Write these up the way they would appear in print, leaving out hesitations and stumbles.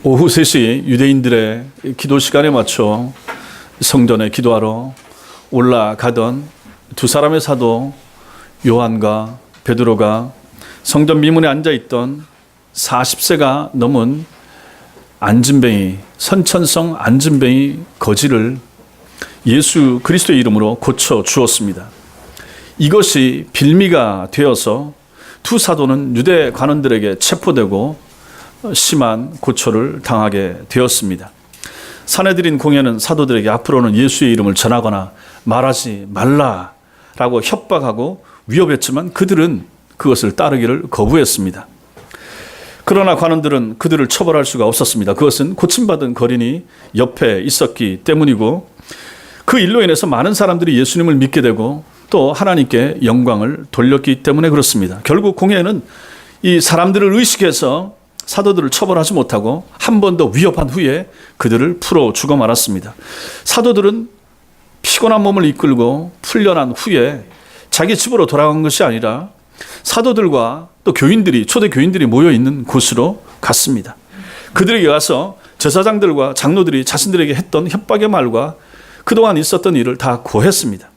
오후 3시 유대인들의 기도 시간에 맞춰 성전에 기도하러 올라가던 두 사람의 사도 요한과 베드로가 성전 미문에 앉아있던 40세가 넘은 안진뱅이, 선천성 안진뱅이 거지를 예수 그리스도의 이름으로 고쳐 주었습니다. 이것이 빌미가 되어서 두 사도는 유대 관원들에게 체포되고 심한 고초를 당하게 되었습니다. 사내들인 공회는 사도들에게 앞으로는 예수의 이름을 전하거나 말하지 말라라고 협박하고 위협했지만 그들은 그것을 따르기를 거부했습니다. 그러나 관원들은 그들을 처벌할 수가 없었습니다. 그것은 고침받은 거린이 옆에 있었기 때문이고 그 일로 인해서 많은 사람들이 예수님을 믿게 되고 또 하나님께 영광을 돌렸기 때문에 그렇습니다. 결국 공회는 이 사람들을 의식해서 사도들을 처벌하지 못하고 한 번 더 위협한 후에 그들을 풀어 죽어 말았습니다. 사도들은 피곤한 몸을 이끌고 풀려난 후에 자기 집으로 돌아간 것이 아니라 사도들과 또 교인들이, 초대 교인들이 모여 있는 곳으로 갔습니다. 그들에게 가서 제사장들과 장로들이 자신들에게 했던 협박의 말과 그동안 있었던 일을 다 고했습니다.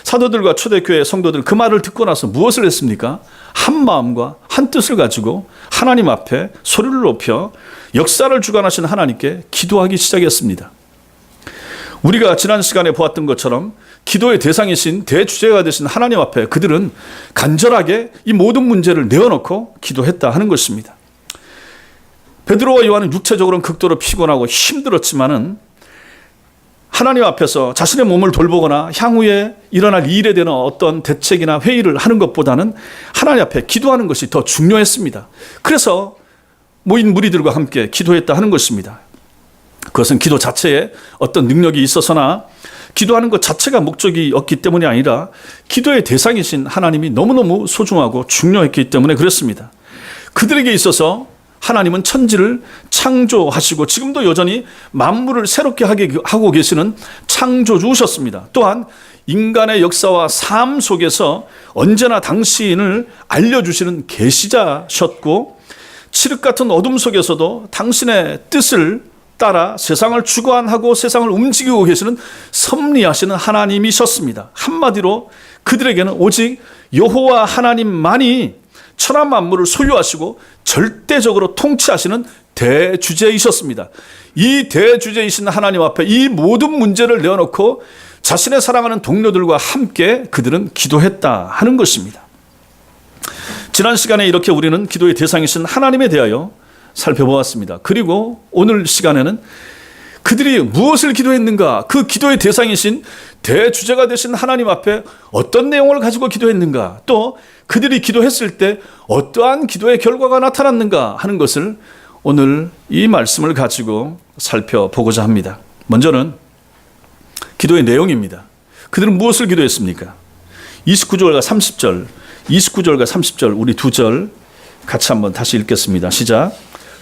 사도들과 초대교회 성도들 그 말을 듣고 나서 무엇을 했습니까? 한 마음과 한 뜻을 가지고 하나님 앞에 소리를 높여 역사를 주관하신 하나님께 기도하기 시작했습니다. 우리가 지난 시간에 보았던 것처럼 기도의 대상이신 대주제가 되신 하나님 앞에 그들은 간절하게 이 모든 문제를 내어놓고 기도했다 하는 것입니다. 베드로와 요한은 육체적으로는 극도로 피곤하고 힘들었지만은 하나님 앞에서 자신의 몸을 돌보거나 향후에 일어날 일에 대한 어떤 대책이나 회의를 하는 것보다는 하나님 앞에 기도하는 것이 더 중요했습니다. 그래서 모인 무리들과 함께 기도했다 하는 것입니다. 그것은 기도 자체에 어떤 능력이 있어서나 기도하는 것 자체가 목적이었기 때문이 아니라 기도의 대상이신 하나님이 너무너무 소중하고 중요했기 때문에 그렇습니다. 그들에게 있어서 하나님은 천지를 창조하시고 지금도 여전히 만물을 새롭게 하고 계시는 창조주셨습니다. 또한 인간의 역사와 삶 속에서 언제나 당신을 알려주시는 계시자셨고 칠흑 같은 어둠 속에서도 당신의 뜻을 따라 세상을 주관하고 세상을 움직이고 계시는 섭리하시는 하나님이셨습니다. 한마디로 그들에게는 오직 여호와 하나님만이 천하 만물을 소유하시고 절대적으로 통치하시는 대주제이셨습니다. 이 대주제이신 하나님 앞에 이 모든 문제를 내어놓고 자신의 사랑하는 동료들과 함께 그들은 기도했다 하는 것입니다. 지난 시간에 이렇게 우리는 기도의 대상이신 하나님에 대하여 살펴보았습니다. 그리고 오늘 시간에는 그들이 무엇을 기도했는가, 그 기도의 대상이신 대주제가 되신 하나님 앞에 어떤 내용을 가지고 기도했는가, 또 그들이 기도했을 때 어떠한 기도의 결과가 나타났는가 하는 것을 오늘 이 말씀을 가지고 살펴보고자 합니다. 먼저는 기도의 내용입니다. 그들은 무엇을 기도했습니까? 29절과 30절, 29절과 30절 우리 두 절 같이 한번 다시 읽겠습니다. 시작.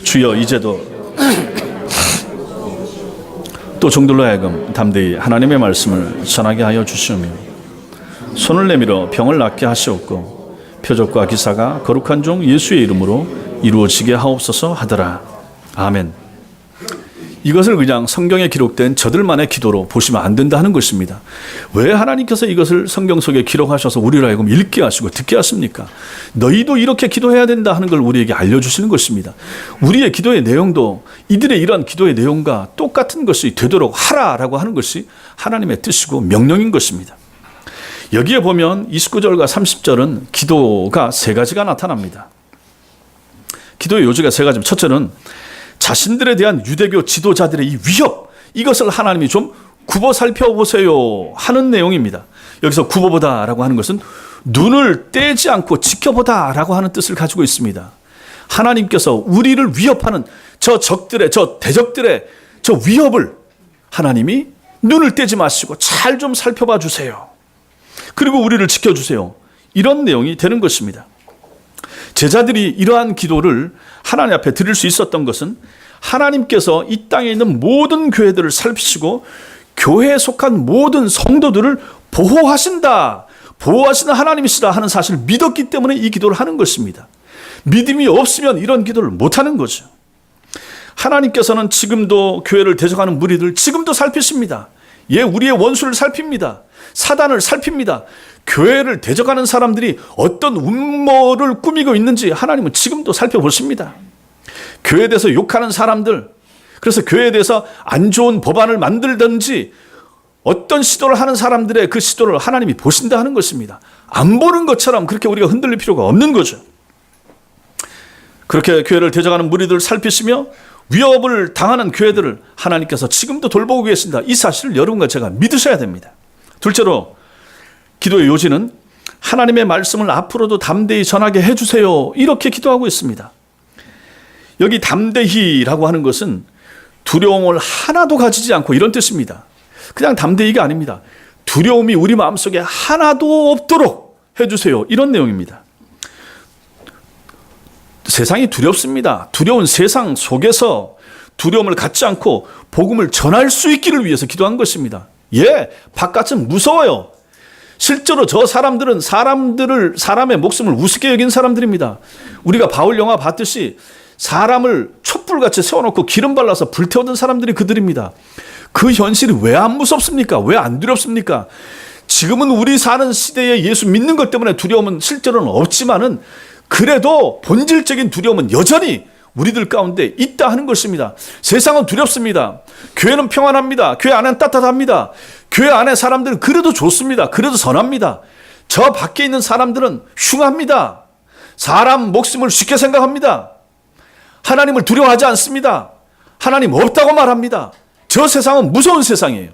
주여 이제도 또 종들로 하여금 담대히 하나님의 말씀을 전하게 하여 주시오며 손을 내밀어 병을 낫게 하시옵고 표적과 기사가 거룩한 종 예수의 이름으로 이루어지게 하옵소서 하더라. 아멘. 이것을 그냥 성경에 기록된 저들만의 기도로 보시면 안 된다 하는 것입니다. 왜 하나님께서 이것을 성경 속에 기록하셔서 우리를 하여금 읽게 하시고 듣게 하십니까? 너희도 이렇게 기도해야 된다 하는 걸 우리에게 알려주시는 것입니다. 우리의 기도의 내용도 이들의 이러한 기도의 내용과 똑같은 것이 되도록 하라라고 하는 것이 하나님의 뜻이고 명령인 것입니다. 여기에 보면 29절과 30절은 기도가 세 가지가 나타납니다. 기도의 요지가 세 가지입니다. 첫째는 자신들에 대한 유대교 지도자들의 이 위협, 이것을 하나님이 좀 굽어 살펴보세요 하는 내용입니다. 여기서 굽어보다라고 하는 것은 눈을 떼지 않고 지켜보다라고 하는 뜻을 가지고 있습니다. 하나님께서 우리를 위협하는 저 적들의, 저 대적들의 저 위협을 하나님이 눈을 떼지 마시고 잘 좀 살펴봐 주세요. 그리고 우리를 지켜주세요. 이런 내용이 되는 것입니다. 제자들이 이러한 기도를 하나님 앞에 드릴 수 있었던 것은 하나님께서 이 땅에 있는 모든 교회들을 살피시고 교회에 속한 모든 성도들을 보호하신다, 보호하시는 하나님이시다 하는 사실을 믿었기 때문에 이 기도를 하는 것입니다. 믿음이 없으면 이런 기도를 못하는 거죠. 하나님께서는 지금도 교회를 대적하는 무리들 지금도 살피십니다. 예, 우리의 원수를 살핍니다. 사단을 살핍니다. 교회를 대적하는 사람들이 어떤 음모를 꾸미고 있는지 하나님은 지금도 살펴보십니다. 교회에 대해서 욕하는 사람들, 그래서 교회에 대해서 안 좋은 법안을 만들든지 어떤 시도를 하는 사람들의 그 시도를 하나님이 보신다 하는 것입니다. 안 보는 것처럼 그렇게 우리가 흔들릴 필요가 없는 거죠. 그렇게 교회를 대적하는 무리들을 살피시며 위협을 당하는 교회들을 하나님께서 지금도 돌보고 계신다. 이 사실을 여러분과 제가 믿으셔야 됩니다. 둘째로 기도의 요지는 하나님의 말씀을 앞으로도 담대히 전하게 해주세요. 이렇게 기도하고 있습니다. 여기 담대히라고 하는 것은 두려움을 하나도 가지지 않고 이런 뜻입니다. 그냥 담대히가 아닙니다. 두려움이 우리 마음속에 하나도 없도록 해주세요. 이런 내용입니다. 세상이 두렵습니다. 두려운 세상 속에서 두려움을 갖지 않고 복음을 전할 수 있기를 위해서 기도한 것입니다. 예, 바깥은 무서워요. 실제로 저 사람들은 사람의 목숨을 우습게 여긴 사람들입니다. 우리가 바울 영화 봤듯이 사람을 촛불같이 세워놓고 기름 발라서 불태우던 사람들이 그들입니다. 그 현실이 왜 안 무섭습니까? 왜 안 두렵습니까? 지금은 우리 사는 시대에 예수 믿는 것 때문에 두려움은 실제로는 없지만은 그래도 본질적인 두려움은 여전히 우리들 가운데 있다 하는 것입니다. 세상은 두렵습니다. 교회는 평안합니다. 교회 안에는 따뜻합니다. 교회 안에 사람들은 그래도 좋습니다. 그래도 선합니다. 저 밖에 있는 사람들은 흉합니다. 사람 목숨을 쉽게 생각합니다. 하나님을 두려워하지 않습니다. 하나님 없다고 말합니다. 저 세상은 무서운 세상이에요.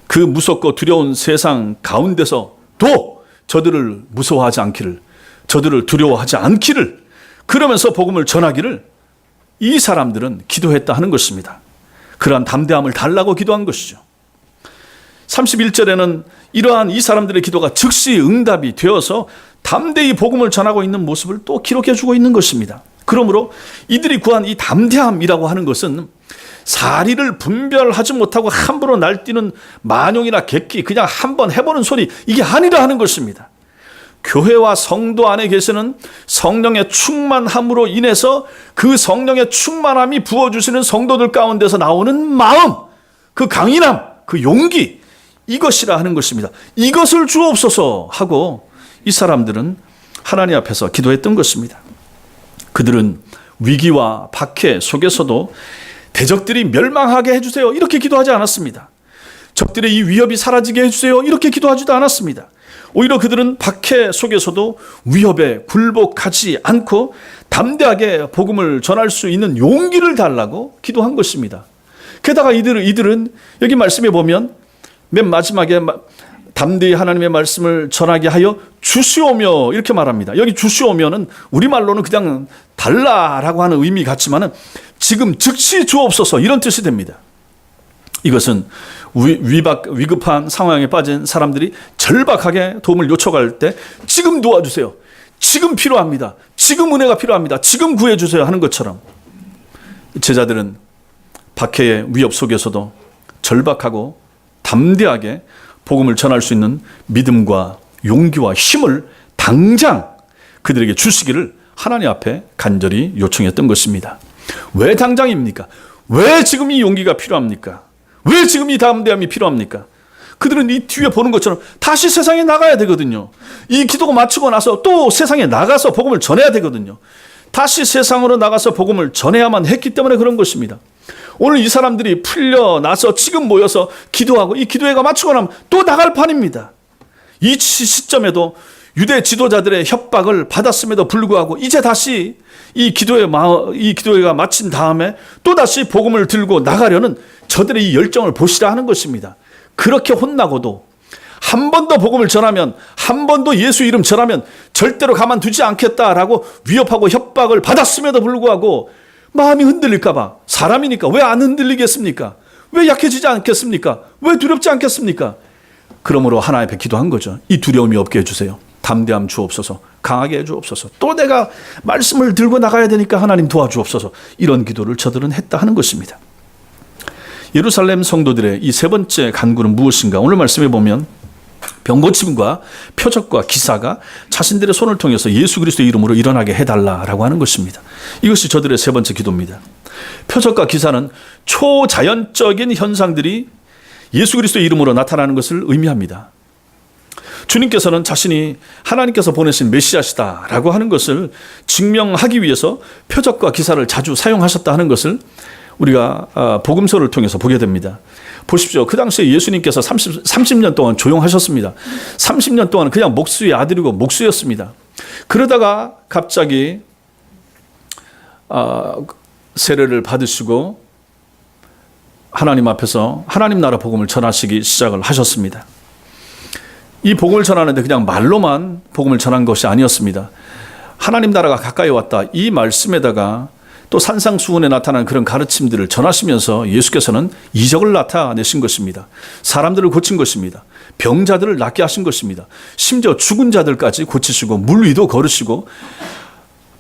그 무섭고 두려운 세상 가운데서도 저들을 무서워하지 않기를, 저들을 두려워하지 않기를, 그러면서 복음을 전하기를 이 사람들은 기도했다 하는 것입니다. 그러한 담대함을 달라고 기도한 것이죠. 31절에는 이러한 이 사람들의 기도가 즉시 응답이 되어서 담대히 복음을 전하고 있는 모습을 또 기록해 주고 있는 것입니다. 그러므로 이들이 구한 이 담대함이라고 하는 것은 사리를 분별하지 못하고 함부로 날뛰는 만용이나 객기, 그냥 한번 해보는 소리, 이게 아니라 하는 것입니다. 교회와 성도 안에 계시는 성령의 충만함으로 인해서 그 성령의 충만함이 부어주시는 성도들 가운데서 나오는 마음, 그 강인함, 그 용기, 이것이라 하는 것입니다. 이것을 주옵소서 하고 이 사람들은 하나님 앞에서 기도했던 것입니다. 그들은 위기와 박해 속에서도 대적들이 멸망하게 해주세요, 이렇게 기도하지 않았습니다. 적들의 이 위협이 사라지게 해주세요, 이렇게 기도하지도 않았습니다. 오히려 그들은 박해 속에서도 위협에 굴복하지 않고 담대하게 복음을 전할 수 있는 용기를 달라고 기도한 것입니다. 게다가 이들은 여기 말씀에 보면 맨 마지막에 담대히 하나님의 말씀을 전하게 하여 주시오며 이렇게 말합니다. 여기 주시오며는 우리말로는 그냥 달라라고 하는 의미 같지만은 지금 즉시 주옵소서 이런 뜻이 됩니다. 이것은 위급한 상황에 빠진 사람들이 절박하게 도움을 요청할 때 지금 도와주세요, 지금 필요합니다, 지금 은혜가 필요합니다, 지금 구해주세요 하는 것처럼 제자들은 박해의 위협 속에서도 절박하고 담대하게 복음을 전할 수 있는 믿음과 용기와 힘을 당장 그들에게 주시기를 하나님 앞에 간절히 요청했던 것입니다. 왜 당장입니까? 왜 지금 이 용기가 필요합니까? 왜 지금 이 담대함이 필요합니까? 그들은 이 뒤에 보는 것처럼 다시 세상에 나가야 되거든요. 이 기도가 마치고 나서 또 세상에 나가서 복음을 전해야 되거든요. 다시 세상으로 나가서 복음을 전해야만 했기 때문에 그런 것입니다. 오늘 이 사람들이 풀려나서 지금 모여서 기도하고 이 기도회가 마치고 나면 또 나갈 판입니다. 이 시점에도 유대 지도자들의 협박을 받았음에도 불구하고 이제 다시 이 기도회가 마친 다음에 또 다시 복음을 들고 나가려는 저들의 이 열정을 보시라 하는 것입니다. 그렇게 혼나고도 한 번 더 복음을 전하면, 한 번 더 예수 이름 전하면 절대로 가만두지 않겠다라고 위협하고 협박을 받았음에도 불구하고 마음이 흔들릴까 봐, 사람이니까 왜 안 흔들리겠습니까? 왜 약해지지 않겠습니까? 왜 두렵지 않겠습니까? 그러므로 하나님 앞에 기도한 거죠. 이 두려움이 없게 해주세요. 담대함 주옵소서, 강하게 해주옵소서. 또 내가 말씀을 들고 나가야 되니까 하나님 도와주옵소서. 이런 기도를 저들은 했다 하는 것입니다. 예루살렘 성도들의 이 세 번째 간구는 무엇인가? 오늘 말씀해 보면 병고침과 표적과 기사가 자신들의 손을 통해서 예수 그리스도의 이름으로 일어나게 해달라라고 하는 것입니다. 이것이 저들의 세 번째 기도입니다. 표적과 기사는 초자연적인 현상들이 예수 그리스도의 이름으로 나타나는 것을 의미합니다. 주님께서는 자신이 하나님께서 보내신 메시아시다라고 하는 것을 증명하기 위해서 표적과 기사를 자주 사용하셨다 하는 것을 우리가 복음서를 통해서 보게 됩니다. 보십시오. 그 당시에 예수님께서 30년 동안 조용하셨습니다. 30년 동안 그냥 목수의 아들이고 목수였습니다. 그러다가 갑자기 세례를 받으시고 하나님 앞에서 하나님 나라 복음을 전하시기 시작을 하셨습니다. 이 복음을 전하는데 그냥 말로만 복음을 전한 것이 아니었습니다. 하나님 나라가 가까이 왔다, 이 말씀에다가 또 산상수훈에 나타난 그런 가르침들을 전하시면서 예수께서는 이적을 나타내신 것입니다. 사람들을 고친 것입니다. 병자들을 낫게 하신 것입니다. 심지어 죽은 자들까지 고치시고 물 위도 걸으시고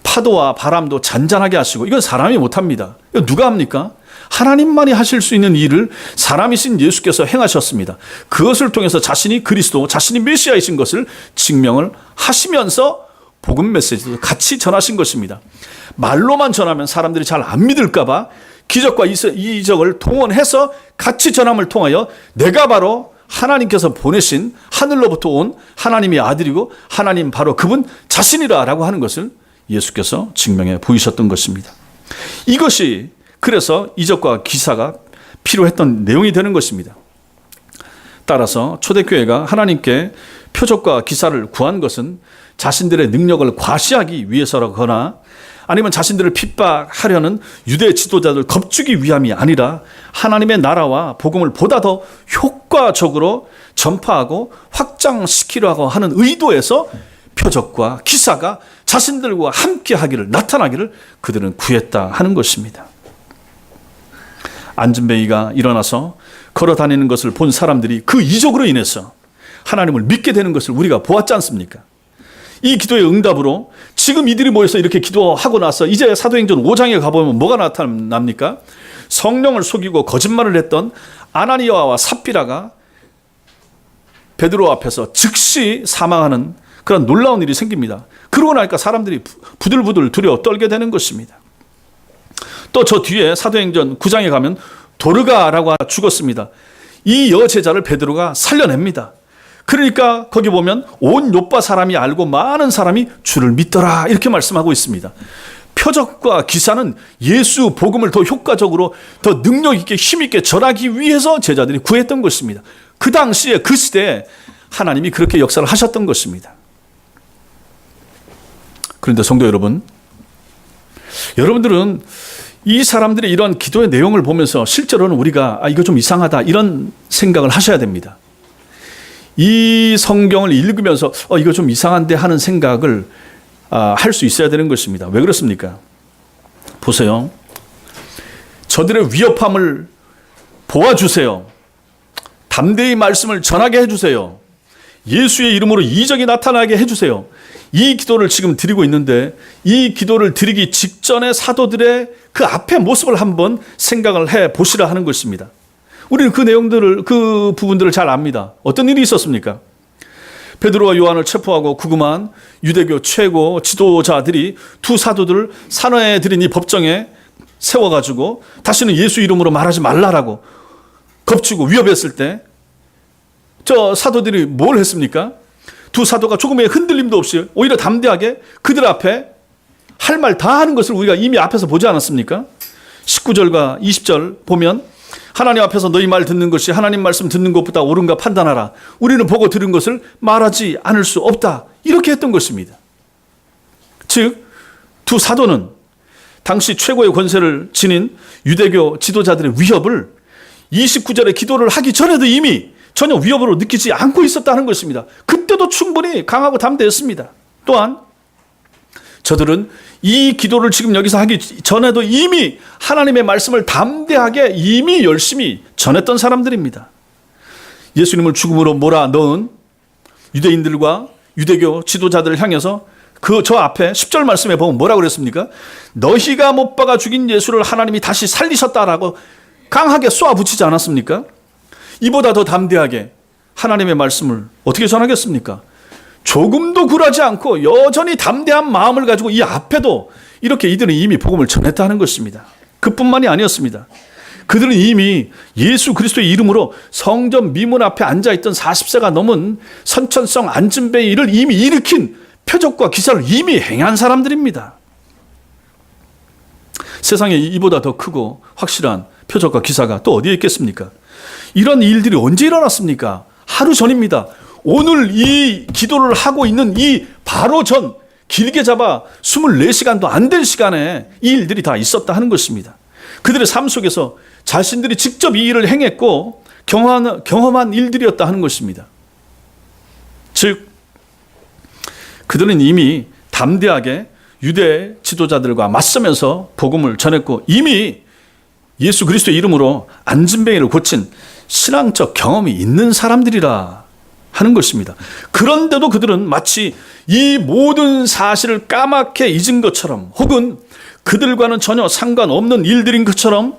파도와 바람도 잔잔하게 하시고, 이건 사람이 못합니다. 이거 누가 합니까? 하나님만이 하실 수 있는 일을 사람이신 예수께서 행하셨습니다. 그것을 통해서 자신이 그리스도, 자신이 메시아이신 것을 증명을 하시면서 복음 메시지도 같이 전하신 것입니다. 말로만 전하면 사람들이 잘 안 믿을까 봐 기적과 이적을 동원해서 같이 전함을 통하여 내가 바로 하나님께서 보내신 하늘로부터 온 하나님의 아들이고 하나님 바로 그분 자신이라라고 하는 것을 예수께서 증명해 보이셨던 것입니다. 이것이 그래서 이적과 기사가 필요했던 내용이 되는 것입니다. 따라서 초대교회가 하나님께 표적과 기사를 구한 것은 자신들의 능력을 과시하기 위해서라거나 아니면 자신들을 핍박하려는 유대 지도자들 겁주기 위함이 아니라 하나님의 나라와 복음을 보다 더 효과적으로 전파하고 확장시키려고 하는 의도에서 표적과 기사가 자신들과 함께 하기를, 나타나기를 그들은 구했다 하는 것입니다. 안진뱅이가 일어나서 걸어 다니는 것을 본 사람들이 그 이적으로 인해서 하나님을 믿게 되는 것을 우리가 보았지 않습니까? 이 기도의 응답으로 지금 이들이 모여서 이렇게 기도하고 나서 이제 사도행전 5장에 가보면 뭐가 나타납니까? 성령을 속이고 거짓말을 했던 아나니아와 삽비라가 베드로 앞에서 즉시 사망하는 그런 놀라운 일이 생깁니다. 그러고 나니까 사람들이 부들부들 두려워 떨게 되는 것입니다. 또 저 뒤에 사도행전 9장에 가면 도르가라고 죽었습니다. 이 여제자를 베드로가 살려냅니다. 그러니까 거기 보면 온 요빠 사람이 알고 많은 사람이 주를 믿더라 이렇게 말씀하고 있습니다. 표적과 기사는 예수 복음을 더 효과적으로, 더 능력 있게, 힘 있게 전하기 위해서 제자들이 구했던 것입니다. 그 당시에, 그 시대에 하나님이 그렇게 역사를 하셨던 것입니다. 그런데 성도 여러분, 여러분들은 이 사람들의 이런 기도의 내용을 보면서 실제로는 우리가 이거 좀 이상하다 이런 생각을 하셔야 됩니다. 이 성경을 읽으면서 이거 좀 이상한데 하는 생각을 할 수 있어야 되는 것입니다. 왜 그렇습니까? 보세요. 저들의 위협함을 보아주세요. 담대히 말씀을 전하게 해주세요. 예수의 이름으로 이적이 나타나게 해주세요. 이 기도를 지금 드리고 있는데 이 기도를 드리기 직전에 사도들의 그 앞의 모습을 한번 생각을 해 보시라 하는 것입니다. 우리는 그 내용들을, 그 부분들을 잘 압니다. 어떤 일이 있었습니까? 베드로와 요한을 체포하고 구금한 유대교 최고 지도자들이 두 사도들을 산화해 들인 이 법정에 세워가지고 다시는 예수 이름으로 말하지 말라라고 겁주고 위협했을 때 저 사도들이 뭘 했습니까? 두 사도가 조금의 흔들림도 없이 오히려 담대하게 그들 앞에 할 말 다 하는 것을 우리가 이미 앞에서 보지 않았습니까? 19절과 20절 보면 하나님 앞에서 너희 말 듣는 것이 하나님 말씀 듣는 것보다 옳은가 판단하라. 우리는 보고 들은 것을 말하지 않을 수 없다. 이렇게 했던 것입니다. 즉, 두 사도는 당시 최고의 권세를 지닌 유대교 지도자들의 위협을 29절에 기도를 하기 전에도 이미 전혀 위협으로 느끼지 않고 있었다는 것입니다. 그때도 충분히 강하고 담대했습니다. 또한 저들은 이 기도를 지금 여기서 하기 전에도 이미 하나님의 말씀을 담대하게 이미 열심히 전했던 사람들입니다. 예수님을 죽음으로 몰아넣은 유대인들과 유대교 지도자들을 향해서 저 앞에 10절 말씀에 보면 뭐라고 그랬습니까? 너희가 못 박아 죽인 예수를 하나님이 다시 살리셨다라고 강하게 쏘아붙이지 않았습니까? 이보다 더 담대하게 하나님의 말씀을 어떻게 전하겠습니까? 조금도 굴하지 않고 여전히 담대한 마음을 가지고 이 앞에도 이렇게 이들은 이미 복음을 전했다는 것입니다. 그뿐만이 아니었습니다. 그들은 이미 예수 그리스도의 이름으로 성전 미문 앞에 앉아있던 40세가 넘은 선천성 안진뱅이를 이미 일으킨 표적과 기사를 이미 행한 사람들입니다. 세상에 이보다 더 크고 확실한 표적과 기사가 또 어디에 있겠습니까? 이런 일들이 언제 일어났습니까? 하루 전입니다. 오늘 이 기도를 하고 있는 이 바로 전, 길게 잡아 24시간도 안 된 시간에 이 일들이 다 있었다 하는 것입니다. 그들의 삶 속에서 자신들이 직접 이 일을 행했고 경험한 일들이었다 하는 것입니다. 즉 그들은 이미 담대하게 유대 지도자들과 맞서면서 복음을 전했고 이미 예수 그리스도의 이름으로 안진뱅이를 고친 신앙적 경험이 있는 사람들이라 하는 것입니다. 그런데도 그들은 마치 이 모든 사실을 까맣게 잊은 것처럼 혹은 그들과는 전혀 상관없는 일들인 것처럼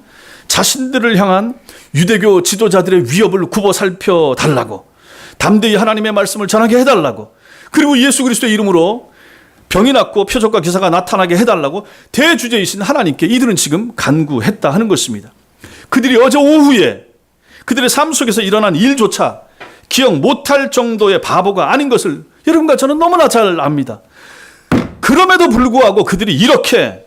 자신들을 향한 유대교 지도자들의 위협을 굽어 살펴달라고, 담대히 하나님의 말씀을 전하게 해달라고, 그리고 예수 그리스도의 이름으로 병이 낫고 표적과 기사가 나타나게 해달라고 대주제이신 하나님께 이들은 지금 간구했다 하는 것입니다. 그들이 어제 오후에 그들의 삶 속에서 일어난 일조차 기억 못할 정도의 바보가 아닌 것을 여러분과 저는 너무나 잘 압니다. 그럼에도 불구하고 그들이 이렇게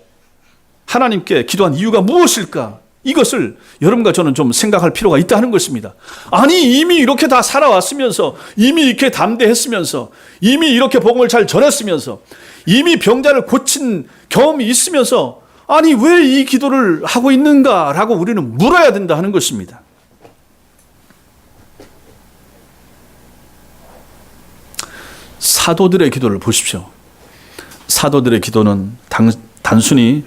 하나님께 기도한 이유가 무엇일까? 이것을 여러분과 저는 좀 생각할 필요가 있다 하는 것입니다. 아니 이미 이렇게 다 살아왔으면서, 이미 이렇게 담대했으면서, 이미 이렇게 복음을 잘 전했으면서, 이미 병자를 고친 경험이 있으면서 아니 왜 이 기도를 하고 있는가라고 우리는 물어야 된다 하는 것입니다. 사도들의 기도를 보십시오. 사도들의 기도는 단순히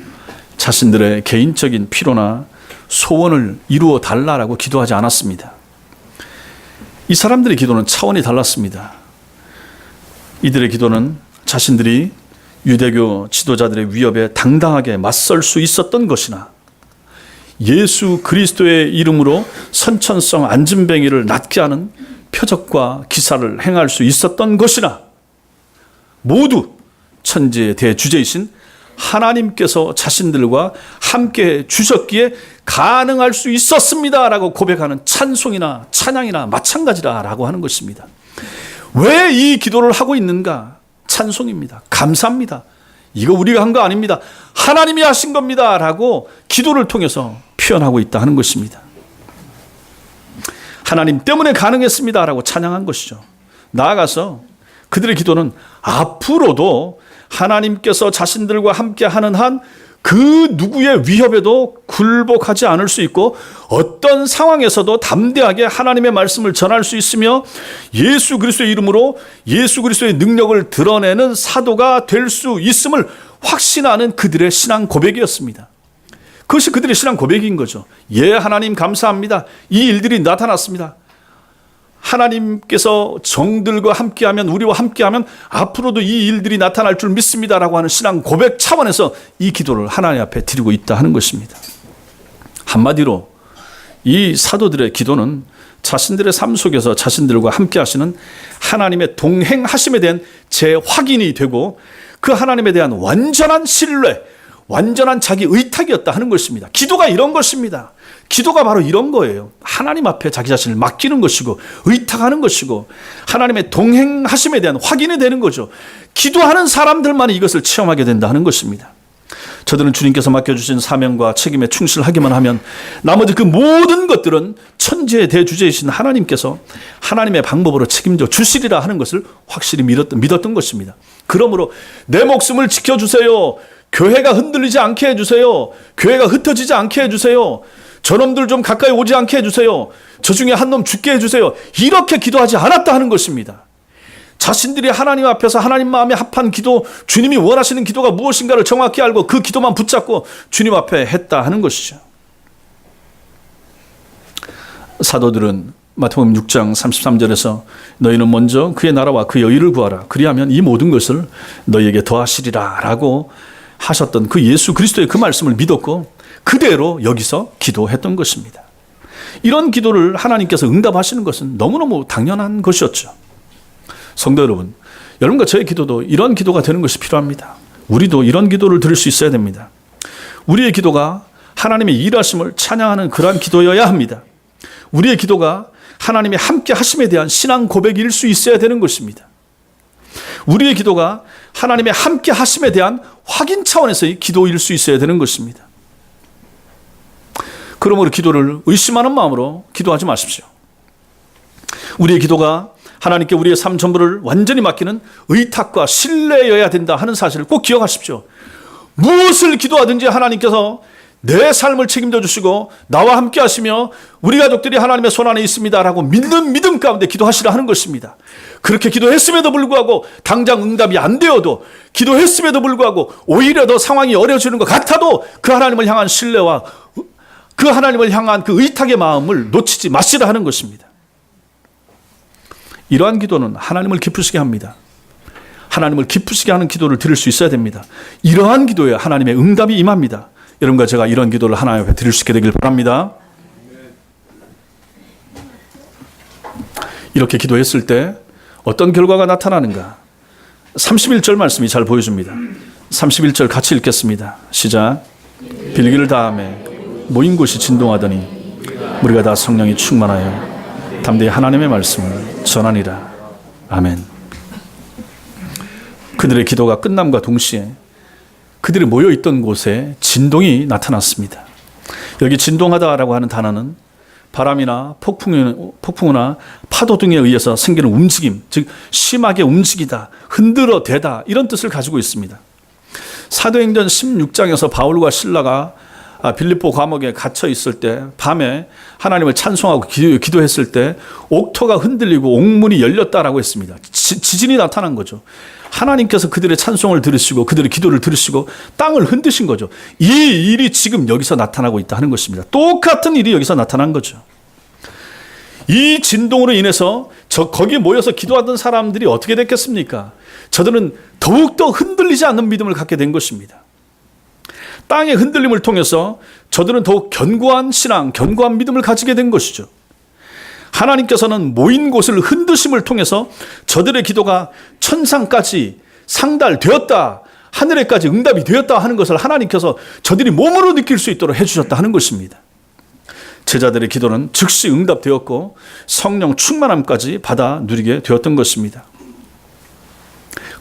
자신들의 개인적인 필요나 소원을 이루어 달라라고 기도하지 않았습니다. 이 사람들의 기도는 차원이 달랐습니다. 이들의 기도는 자신들이 유대교 지도자들의 위협에 당당하게 맞설 수 있었던 것이나 예수 그리스도의 이름으로 선천성 안진뱅이를 낫게 하는 표적과 기사를 행할 수 있었던 것이나 모두 천지의 대주제이신 하나님께서 자신들과 함께 주셨기에 가능할 수 있었습니다라고 고백하는 찬송이나 찬양이나 마찬가지라라고 하는 것입니다. 왜 이 기도를 하고 있는가? 찬송입니다. 감사합니다. 이거 우리가 한 거 아닙니다. 하나님이 하신 겁니다라고 기도를 통해서 표현하고 있다 하는 것입니다. 하나님 때문에 가능했습니다라고 찬양한 것이죠. 나아가서 그들의 기도는 앞으로도 하나님께서 자신들과 함께 하는 한 그 누구의 위협에도 굴복하지 않을 수 있고 어떤 상황에서도 담대하게 하나님의 말씀을 전할 수 있으며 예수 그리스도의 이름으로 예수 그리스도의 능력을 드러내는 사도가 될 수 있음을 확신하는 그들의 신앙 고백이었습니다. 그것이 그들의 신앙 고백인 거죠. 예, 하나님 감사합니다. 이 일들이 나타났습니다. 하나님께서 정들과 함께하면, 우리와 함께하면 앞으로도 이 일들이 나타날 줄 믿습니다라고 하는 신앙 고백 차원에서 이 기도를 하나님 앞에 드리고 있다 하는 것입니다. 한마디로 이 사도들의 기도는 자신들의 삶 속에서 자신들과 함께 하시는 하나님의 동행하심에 대한 재확인이 되고 그 하나님에 대한 완전한 신뢰, 완전한 자기 의탁이었다 하는 것입니다. 기도가 이런 것입니다. 기도가 바로 이런 거예요. 하나님 앞에 자기 자신을 맡기는 것이고 의탁하는 것이고 하나님의 동행하심에 대한 확인이 되는 거죠. 기도하는 사람들만 이것을 체험하게 된다 하는 것입니다. 저들은 주님께서 맡겨주신 사명과 책임에 충실하기만 하면 나머지 그 모든 것들은 천지의 대주제이신 하나님께서 하나님의 방법으로 책임져 주시리라 하는 것을 확실히 믿었던 것입니다. 그러므로 내 목숨을 지켜주세요. 교회가 흔들리지 않게 해주세요. 교회가 흩어지지 않게 해주세요. 저놈들 좀 가까이 오지 않게 해주세요. 저 중에 한 놈 죽게 해주세요. 이렇게 기도하지 않았다 하는 것입니다. 자신들이 하나님 앞에서 하나님 마음에 합한 기도, 주님이 원하시는 기도가 무엇인가를 정확히 알고 그 기도만 붙잡고 주님 앞에 했다 하는 것이죠. 사도들은 마태복음 6장 33절에서 너희는 먼저 그의 나라와 그의 의를 구하라. 그리하면 이 모든 것을 너희에게 더하시리라 라고 하셨던 그 예수 그리스도의 그 말씀을 믿었고 그대로 여기서 기도했던 것입니다. 이런 기도를 하나님께서 응답하시는 것은 너무너무 당연한 것이었죠. 성도 여러분, 여러분과 저의 기도도 이런 기도가 되는 것이 필요합니다. 우리도 이런 기도를 드릴 수 있어야 됩니다. 우리의 기도가 하나님의 일하심을 찬양하는 그러한 기도여야 합니다. 우리의 기도가 하나님의 함께 하심에 대한 신앙 고백일 수 있어야 되는 것입니다. 우리의 기도가 하나님의 함께 하심에 대한 확인 차원에서의 기도일 수 있어야 되는 것입니다. 그러므로 기도를 의심하는 마음으로 기도하지 마십시오. 우리의 기도가 하나님께 우리의 삶 전부를 완전히 맡기는 의탁과 신뢰여야 된다 하는 사실을 꼭 기억하십시오. 무엇을 기도하든지 하나님께서 내 삶을 책임져 주시고 나와 함께 하시며 우리 가족들이 하나님의 손안에 있습니다라고 믿는 믿음 가운데 기도하시라 하는 것입니다. 그렇게 기도했음에도 불구하고 당장 응답이 안 되어도, 기도했음에도 불구하고 오히려 더 상황이 어려지는 것 같아도 그 하나님을 향한 신뢰와 그 하나님을 향한 그 의탁의 마음을 놓치지 마시라 하는 것입니다. 이러한 기도는 하나님을 기쁘시게 합니다. 하나님을 기쁘시게 하는 기도를 드릴 수 있어야 됩니다. 이러한 기도에 하나님의 응답이 임합니다. 여러분과 제가 이런 기도를 하나님 앞에 드릴 수 있게 되길 바랍니다. 이렇게 기도했을 때 어떤 결과가 나타나는가? 31절 말씀이 잘 보여줍니다. 31절 같이 읽겠습니다. 시작. 빌기를 다하매 모인 곳이 진동하더니 우리가 다 성령이 충만하여 담대히 하나님의 말씀을 전하니라. 아멘. 그들의 기도가 끝남과 동시에 그들이 모여있던 곳에 진동이 나타났습니다. 여기 진동하다라고 하는 단어는 바람이나 폭풍이나 파도 등에 의해서 생기는 움직임, 즉 심하게 움직이다, 흔들어 대다, 이런 뜻을 가지고 있습니다. 사도행전 16장에서 바울과 실라가 빌립보 감옥에 갇혀 있을 때 밤에 하나님을 찬송하고 기도했을 때 옥토가 흔들리고 옥문이 열렸다라고 했습니다. 지진이 나타난 거죠. 하나님께서 그들의 찬송을 들으시고 그들의 기도를 들으시고 땅을 흔드신 거죠. 이 일이 지금 여기서 나타나고 있다 하는 것입니다. 똑같은 일이 여기서 나타난 거죠. 이 진동으로 인해서 거기에 모여서 기도하던 사람들이 어떻게 됐겠습니까? 저들은 더욱더 흔들리지 않는 믿음을 갖게 된 것입니다. 땅의 흔들림을 통해서 저들은 더욱 견고한 신앙, 견고한 믿음을 가지게 된 것이죠. 하나님께서는 모인 곳을 흔드심을 통해서 저들의 기도가 천상까지 상달되었다, 하늘에까지 응답이 되었다 하는 것을 하나님께서 저들이 몸으로 느낄 수 있도록 해주셨다 하는 것입니다. 제자들의 기도는 즉시 응답되었고 성령 충만함까지 받아 누리게 되었던 것입니다.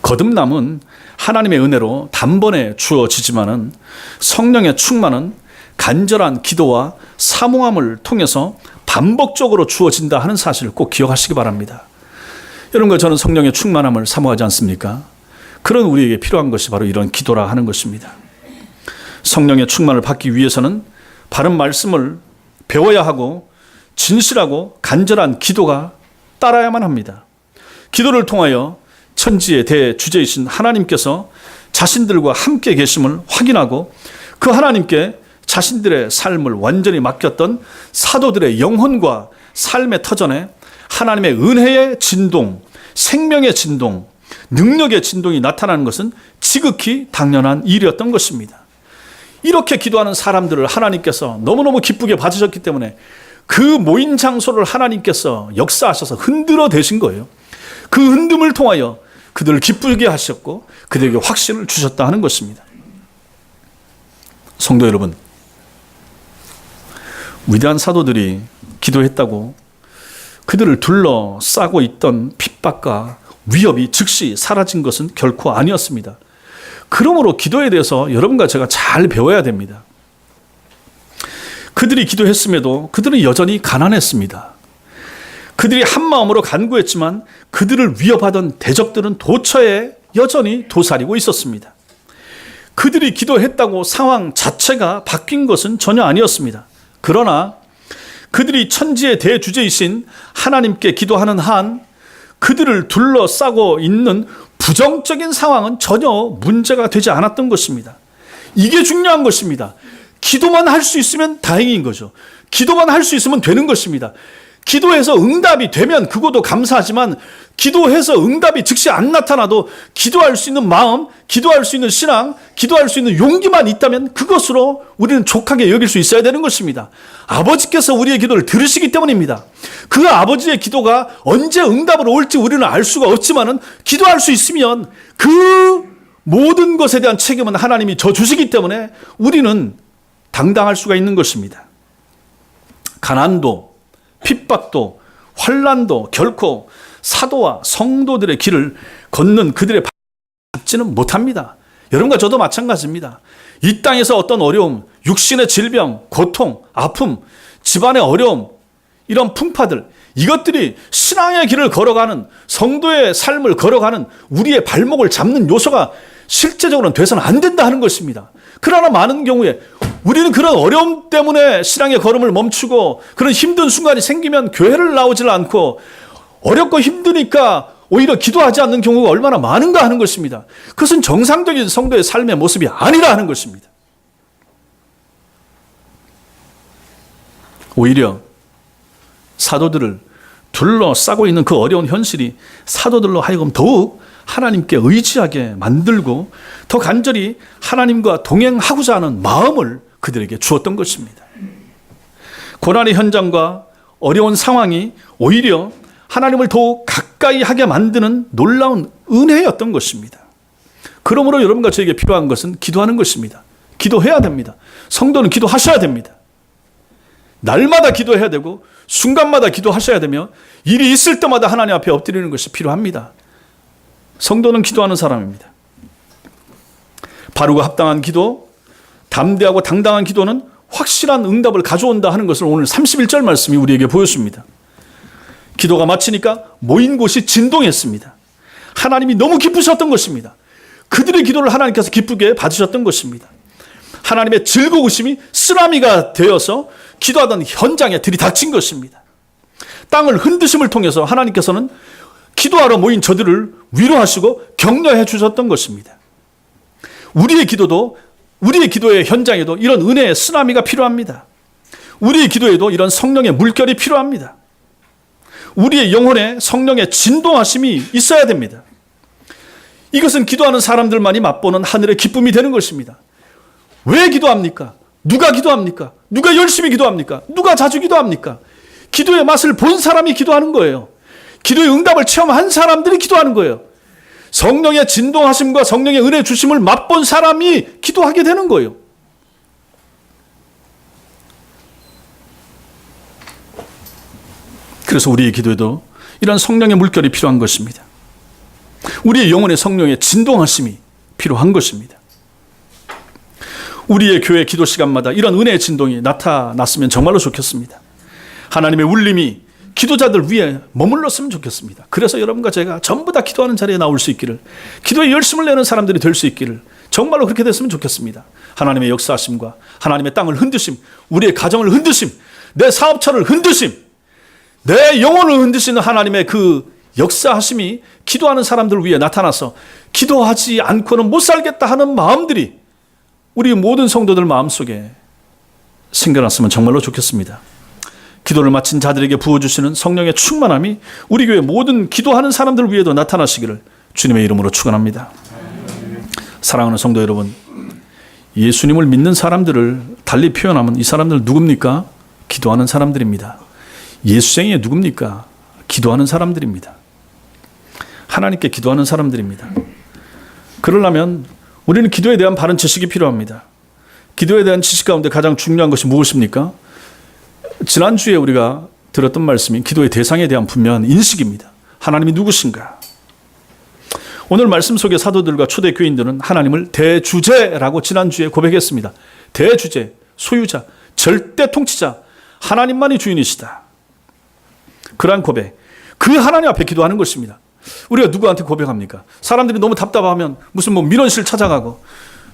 거듭남은 하나님의 은혜로 단번에 주어지지만은 성령의 충만은 간절한 기도와 사모함을 통해서 반복적으로 주어진다 하는 사실을 꼭 기억하시기 바랍니다. 여러분과 저는 성령의 충만함을 사모하지 않습니까? 그런 우리에게 필요한 것이 바로 이런 기도라 하는 것입니다. 성령의 충만을 받기 위해서는 바른 말씀을 배워야 하고 진실하고 간절한 기도가 따라야만 합니다. 기도를 통하여 천지의 대주제이신 하나님께서 자신들과 함께 계심을 확인하고 그 하나님께 자신들의 삶을 완전히 맡겼던 사도들의 영혼과 삶의 터전에 하나님의 은혜의 진동, 생명의 진동, 능력의 진동이 나타나는 것은 지극히 당연한 일이었던 것입니다. 이렇게 기도하는 사람들을 하나님께서 너무너무 기쁘게 봐주셨기 때문에 그 모인 장소를 하나님께서 역사하셔서 흔들어 대신 거예요. 그 흔듦을 통하여 그들을 기쁘게 하셨고 그들에게 확신을 주셨다 하는 것입니다. 성도 여러분, 위대한 사도들이 기도했다고 그들을 둘러싸고 있던 핍박과 위협이 즉시 사라진 것은 결코 아니었습니다. 그러므로 기도에 대해서 여러분과 제가 잘 배워야 됩니다. 그들이 기도했음에도 그들은 여전히 가난했습니다. 그들이 한 마음으로 간구했지만 그들을 위협하던 대적들은 도처에 여전히 도사리고 있었습니다. 그들이 기도했다고 상황 자체가 바뀐 것은 전혀 아니었습니다. 그러나 그들이 천지의 대주제이신 하나님께 기도하는 한 그들을 둘러싸고 있는 부정적인 상황은 전혀 문제가 되지 않았던 것입니다. 이게 중요한 것입니다. 기도만 할 수 있으면 다행인 거죠. 기도만 할 수 있으면 되는 것입니다. 기도해서 응답이 되면 그것도 감사하지만 기도해서 응답이 즉시 안 나타나도 기도할 수 있는 마음, 기도할 수 있는 신앙, 기도할 수 있는 용기만 있다면 그것으로 우리는 족하게 여길 수 있어야 되는 것입니다. 아버지께서 우리의 기도를 들으시기 때문입니다. 그 아버지의 기도가 언제 응답으로 올지 우리는 알 수가 없지만은 기도할 수 있으면 그 모든 것에 대한 책임은 하나님이 져주시기 때문에 우리는 당당할 수가 있는 것입니다. 가난도, 핍박도, 환난도 결코 사도와 성도들의 길을 걷는 그들의 잡지는 못합니다. 여러분과 저도 마찬가지입니다. 이 땅에서 어떤 어려움, 육신의 질병, 고통, 아픔, 집안의 어려움, 이런 풍파들, 이것들이 신앙의 길을 걸어가는, 성도의 삶을 걸어가는 우리의 발목을 잡는 요소가 실제적으로는 돼서는 안 된다 하는 것입니다. 그러나 많은 경우에 우리는 그런 어려움 때문에 신앙의 걸음을 멈추고 그런 힘든 순간이 생기면 교회를 나오질 않고 어렵고 힘드니까 오히려 기도하지 않는 경우가 얼마나 많은가 하는 것입니다. 그것은 정상적인 성도의 삶의 모습이 아니라 하는 것입니다. 오히려 사도들을 둘러싸고 있는 그 어려운 현실이 사도들로 하여금 더욱 하나님께 의지하게 만들고 더 간절히 하나님과 동행하고자 하는 마음을 그들에게 주었던 것입니다. 고난의 현장과 어려운 상황이 오히려 하나님을 더욱 가까이 하게 만드는 놀라운 은혜였던 것입니다. 그러므로 여러분과 저에게 필요한 것은 기도하는 것입니다. 기도해야 됩니다. 성도는 기도하셔야 됩니다. 날마다 기도해야 되고 순간마다 기도하셔야 되며 일이 있을 때마다 하나님 앞에 엎드리는 것이 필요합니다. 성도는 기도하는 사람입니다. 바르고 합당한 기도, 담대하고 당당한 기도는 확실한 응답을 가져온다 하는 것을 오늘 31절 말씀이 우리에게 보여줍니다. 기도가 마치니까 모인 곳이 진동했습니다. 하나님이 너무 기쁘셨던 것입니다. 그들의 기도를 하나님께서 기쁘게 받으셨던 것입니다. 하나님의 즐거우심이 쓰나미가 되어서 기도하던 현장에 들이닥친 것입니다. 땅을 흔드심을 통해서 하나님께서는 기도하러 모인 저들을 위로하시고 격려해 주셨던 것입니다. 우리의 기도도, 우리의 기도의 현장에도 이런 은혜의 쓰나미가 필요합니다. 우리의 기도에도 이런 성령의 물결이 필요합니다. 우리의 영혼에 성령의 진동하심이 있어야 됩니다. 이것은 기도하는 사람들만이 맛보는 하늘의 기쁨이 되는 것입니다. 왜 기도합니까? 누가 기도합니까? 누가 열심히 기도합니까? 누가 자주 기도합니까? 기도의 맛을 본 사람이 기도하는 거예요. 기도의 응답을 체험한 사람들이 기도하는 거예요. 성령의 진동하심과 성령의 은혜 주심을 맛본 사람이 기도하게 되는 거예요. 그래서 우리의 기도에도 이런 성령의 물결이 필요한 것입니다. 우리의 영혼의 성령의 진동하심이 필요한 것입니다. 우리의 교회 기도 시간마다 이런 은혜의 진동이 나타났으면 정말로 좋겠습니다. 하나님의 울림이 기도자들 위에 머물렀으면 좋겠습니다. 그래서 여러분과 제가 전부 다 기도하는 자리에 나올 수 있기를, 기도에 열심을 내는 사람들이 될 수 있기를 정말로 그렇게 됐으면 좋겠습니다. 하나님의 역사하심과 하나님의 땅을 흔드심, 우리의 가정을 흔드심, 내 사업처를 흔드심, 내 영혼을 흔드시는 하나님의 그 역사하심이 기도하는 사람들 위에 나타나서 기도하지 않고는 못 살겠다 하는 마음들이 우리 모든 성도들 마음속에 생겨났으면 정말로 좋겠습니다. 기도를 마친 자들에게 부어주시는 성령의 충만함이 우리 교회 모든 기도하는 사람들 위에도 나타나시기를 주님의 이름으로 축원합니다. 사랑하는 성도 여러분, 예수님을 믿는 사람들을 달리 표현하면 이 사람들 누굽니까? 기도하는 사람들입니다. 예수쟁이 누굽니까? 기도하는 사람들입니다. 하나님께 기도하는 사람들입니다. 그러려면 우리는 기도에 대한 바른 지식이 필요합니다. 기도에 대한 지식 가운데 가장 중요한 것이 무엇입니까? 지난주에 우리가 들었던 말씀이 기도의 대상에 대한 분명한 인식입니다. 하나님이 누구신가? 오늘 말씀 속의 사도들과 초대 교인들은 하나님을 대주제라고 지난주에 고백했습니다. 대주제, 소유자, 절대 통치자, 하나님만이 주인이시다. 그러한 고백, 그 하나님 앞에 기도하는 것입니다. 우리가 누구한테 고백합니까? 사람들이 너무 답답하면 무슨 민원실 찾아가고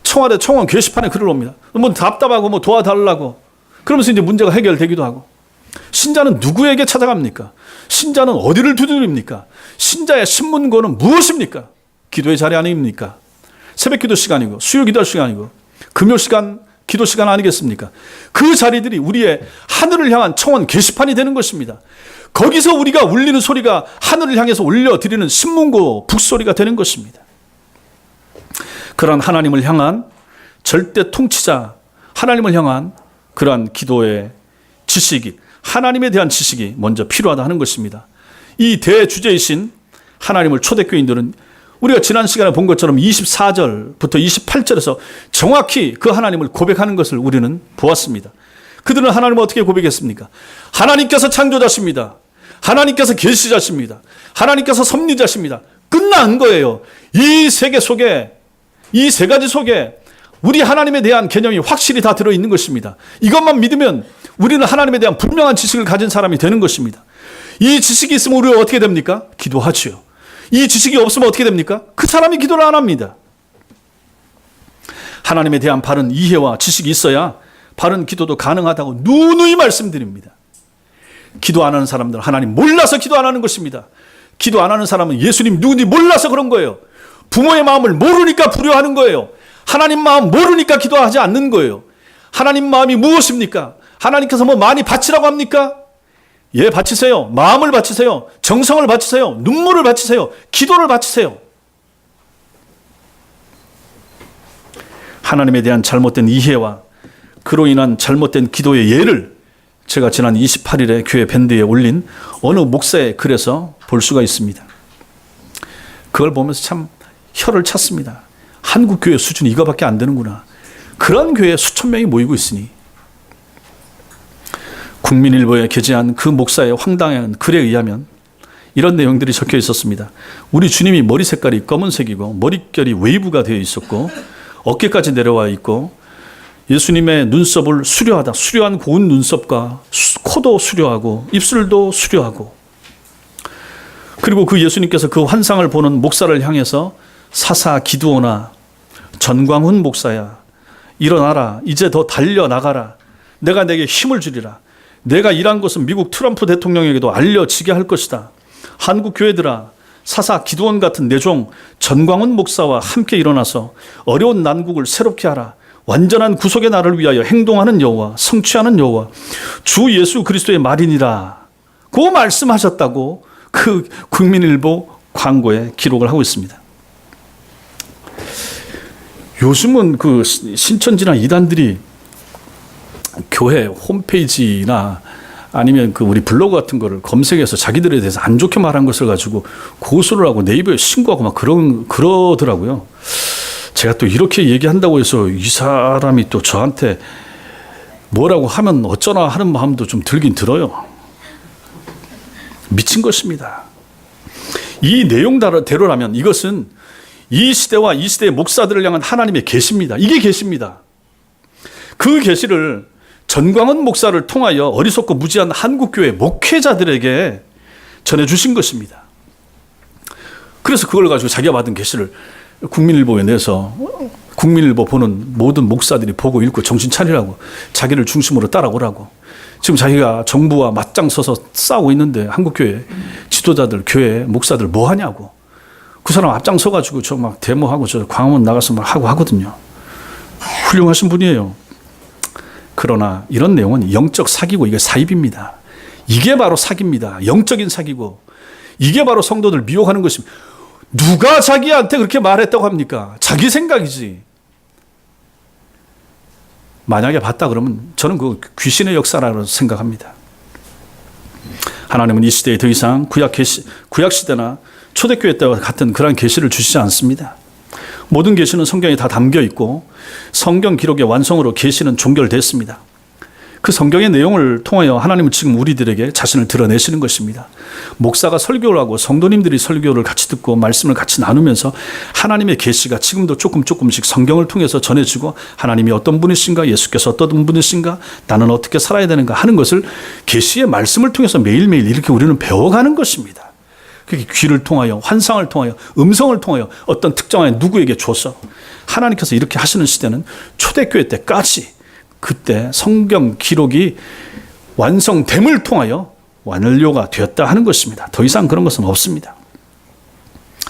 청와대 청원 게시판에 글을 옵니다. 답답하고 도와달라고. 그러면서 이제 문제가 해결되기도 하고. 신자는 누구에게 찾아갑니까? 신자는 어디를 두드립니까? 신자의 신문고는 무엇입니까? 기도의 자리 아닙니까? 새벽 기도 시간이고 수요 기도 시간이고 금요 시간 기도 시간 아니겠습니까? 그 자리들이 우리의 하늘을 향한 청원 게시판이 되는 것입니다. 거기서 우리가 울리는 소리가 하늘을 향해서 올려드리는 신문고 북소리가 되는 것입니다. 그러한 하나님을 향한 절대 통치자, 하나님을 향한 그러한 기도의 지식이, 하나님에 대한 지식이 먼저 필요하다 하는 것입니다. 이 대주제이신 하나님을 초대교인들은 우리가 지난 시간에 본 것처럼 24절부터 28절에서 정확히 그 하나님을 고백하는 것을 우리는 보았습니다. 그들은 하나님을 어떻게 고백했습니까? 하나님께서 창조자십니다. 하나님께서 계시자십니다. 하나님께서 섭리자십니다. 끝난 거예요. 이 세계 속에, 이 세 가지 속에 우리 하나님에 대한 개념이 확실히 다 들어있는 것입니다. 이것만 믿으면 우리는 하나님에 대한 분명한 지식을 가진 사람이 되는 것입니다. 이 지식이 있으면 우리가 어떻게 됩니까? 기도하지요. 이 지식이 없으면 어떻게 됩니까? 그 사람이 기도를 안 합니다. 하나님에 대한 바른 이해와 지식이 있어야 바른 기도도 가능하다고 누누이 말씀드립니다. 기도 안 하는 사람들은 하나님 몰라서 기도 안 하는 것입니다. 기도 안 하는 사람은 예수님 누군지 몰라서 그런 거예요. 부모의 마음을 모르니까 불효하는 거예요. 하나님 마음 모르니까 기도하지 않는 거예요. 하나님 마음이 무엇입니까? 하나님께서 뭐 많이 바치라고 합니까? 예, 바치세요. 마음을 바치세요. 정성을 바치세요. 눈물을 바치세요. 기도를 바치세요. 하나님에 대한 잘못된 이해와 그로 인한 잘못된 기도의 예를 제가 지난 28일에 교회 밴드에 올린 어느 목사의 글에서 볼 수가 있습니다. 그걸 보면서 참 혀를 찼습니다. 한국 교회 수준이 이거밖에 안 되는구나. 그런 교회에 수천 명이 모이고 있으니 국민일보에 게재한 그 목사의 황당한 글에 의하면 이런 내용들이 적혀 있었습니다. 우리 주님이 머리 색깔이 검은색이고 머릿결이 웨이브가 되어 있었고 어깨까지 내려와 있고 예수님의 눈썹을 수려하다. 수려한 고운 눈썹과 코도 수려하고 입술도 수려하고 그리고 그 예수님께서 그 환상을 보는 목사를 향해서 사사 기드오나 전광훈 목사야 일어나라. 이제 더 달려나가라. 내가 내게 힘을 주리라. 내가 일한 것은 미국 트럼프 대통령에게도 알려지게 할 것이다. 한국 교회들아 사사 기드온 같은 내 종 전광훈 목사와 함께 일어나서 어려운 난국을 새롭게 하라. 완전한 구속의 날을 위하여 행동하는 여호와 성취하는 여호와 주 예수 그리스도의 말이니라. 그 말씀하셨다고 그 국민일보 광고에 기록을 하고 있습니다. 요즘은 그 신천지나 이단들이 교회 홈페이지나 아니면 그 우리 블로그 같은 거를 검색해서 자기들에 대해서 안 좋게 말한 것을 가지고 고소를 하고 네이버에 신고하고 막 그러더라고요. 제가 또 이렇게 얘기한다고 해서 이 사람이 또 저한테 뭐라고 하면 어쩌나 하는 마음도 좀 들긴 들어요. 미친 것입니다. 이 내용대로라면 이것은 이 시대와 이 시대의 목사들을 향한 하나님의 계시입니다. 이게 계시입니다. 그 계시를 전광훈 목사를 통하여 어리석고 무지한 한국교회 목회자들에게 전해주신 것입니다. 그래서 그걸 가지고 자기가 받은 계시를 국민일보에 내서 국민일보 보는 모든 목사들이 보고 읽고 정신 차리라고 자기를 중심으로 따라오라고 지금 자기가 정부와 맞짱 서서 싸우고 있는데 한국교회 지도자들 교회 목사들 뭐 하냐고 그 사람 앞장서 가지고 저 막 데모하고 저 광화문 나가서 막 하고 하거든요. 훌륭하신 분이에요. 그러나 이런 내용은 영적 사기고 이게 사입입니다. 이게 바로 사기입니다. 영적인 사기고 이게 바로 성도들 미혹하는 것입니다. 누가 자기한테 그렇게 말했다고 합니까? 자기 생각이지. 만약에 봤다 그러면 저는 그 귀신의 역사라고 생각합니다. 하나님은 이 시대에 더 이상 구약 시대나 초대교회 때와 같은 그런 계시를 주시지 않습니다. 모든 계시는 성경에 다 담겨 있고 성경 기록의 완성으로 계시는 종결됐습니다. 그 성경의 내용을 통하여 하나님은 지금 우리들에게 자신을 드러내시는 것입니다. 목사가 설교를 하고 성도님들이 설교를 같이 듣고 말씀을 같이 나누면서 하나님의 계시가 지금도 조금씩 성경을 통해서 전해지고 하나님이 어떤 분이신가 예수께서 어떤 분이신가 나는 어떻게 살아야 되는가 하는 것을 계시의 말씀을 통해서 매일매일 이렇게 우리는 배워가는 것입니다. 그게 귀를 통하여 환상을 통하여 음성을 통하여 어떤 특정한 누구에게 줘서 하나님께서 이렇게 하시는 시대는 초대교회 때까지 그때 성경 기록이 완성됨을 통하여 완료가 되었다 하는 것입니다. 더 이상 그런 것은 없습니다.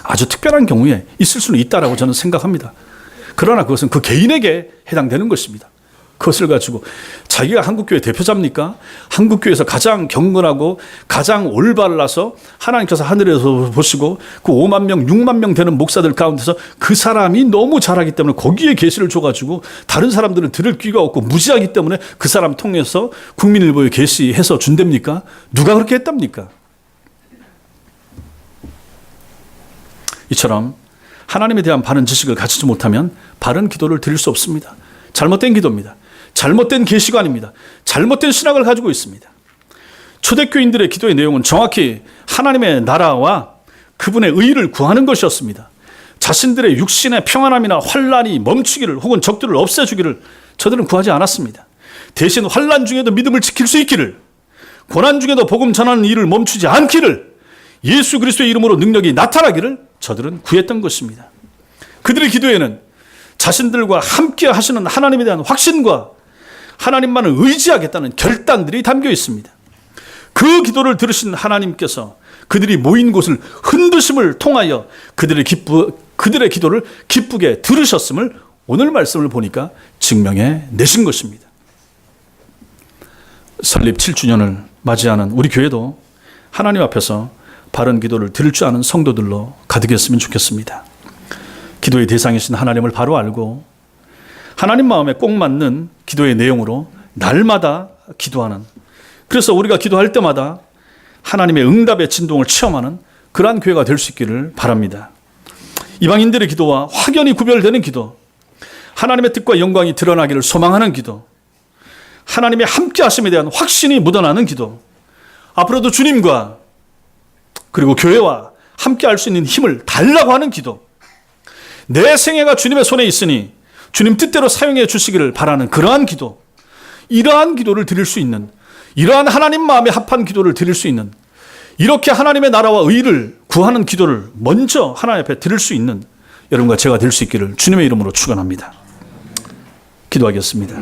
아주 특별한 경우에 있을 수는 있다라고 저는 생각합니다. 그러나 그것은 그 개인에게 해당되는 것입니다. 그것을 가지고 자기가 한국교회 대표자입니까? 한국교회에서 가장 경건하고 가장 올바라서 하나님께서 하늘에서 보시고 그 5만 명, 6만 명 되는 목사들 가운데서 그 사람이 너무 잘하기 때문에 거기에 계시를 줘가지고 다른 사람들은 들을 귀가 없고 무지하기 때문에 그 사람 통해서 국민일보에 계시해서 준답니까? 누가 그렇게 했답니까? 이처럼 하나님에 대한 바른 지식을 가지지 못하면 바른 기도를 드릴 수 없습니다. 잘못된 기도입니다. 잘못된 계시관입니다. 잘못된 신학을 가지고 있습니다. 초대교인들의 기도의 내용은 정확히 하나님의 나라와 그분의 의를 구하는 것이었습니다. 자신들의 육신의 평안함이나 환란이 멈추기를 혹은 적들을 없애주기를 저들은 구하지 않았습니다. 대신 환란 중에도 믿음을 지킬 수 있기를, 고난 중에도 복음 전하는 일을 멈추지 않기를, 예수 그리스도의 이름으로 능력이 나타나기를 저들은 구했던 것입니다. 그들의 기도에는 자신들과 함께 하시는 하나님에 대한 확신과 하나님만을 의지하겠다는 결단들이 담겨 있습니다. 그 기도를 들으신 하나님께서 그들이 모인 곳을 흔드심을 통하여 그들의 기도를 기쁘게 들으셨음을 오늘 말씀을 보니까 증명해 내신 것입니다. 설립 7주년을 맞이하는 우리 교회도 하나님 앞에서 바른 기도를 드릴 줄 아는 성도들로 가득했으면 좋겠습니다. 기도의 대상이신 하나님을 바로 알고 하나님 마음에 꼭 맞는 기도의 내용으로 날마다 기도하는, 그래서 우리가 기도할 때마다 하나님의 응답의 진동을 체험하는 그러한 교회가 될 수 있기를 바랍니다. 이방인들의 기도와 확연히 구별되는 기도, 하나님의 뜻과 영광이 드러나기를 소망하는 기도, 하나님의 함께 하심에 대한 확신이 묻어나는 기도, 앞으로도 주님과 그리고 교회와 함께 할 수 있는 힘을 달라고 하는 기도, 내 생애가 주님의 손에 있으니 주님 뜻대로 사용해 주시기를 바라는 그러한 기도, 이러한 기도를 드릴 수 있는, 이러한 하나님 마음에 합한 기도를 드릴 수 있는, 이렇게 하나님의 나라와 의를 구하는 기도를 먼저 하나님 앞에 드릴 수 있는 여러분과 제가 될 수 있기를 주님의 이름으로 축원합니다. 기도하겠습니다.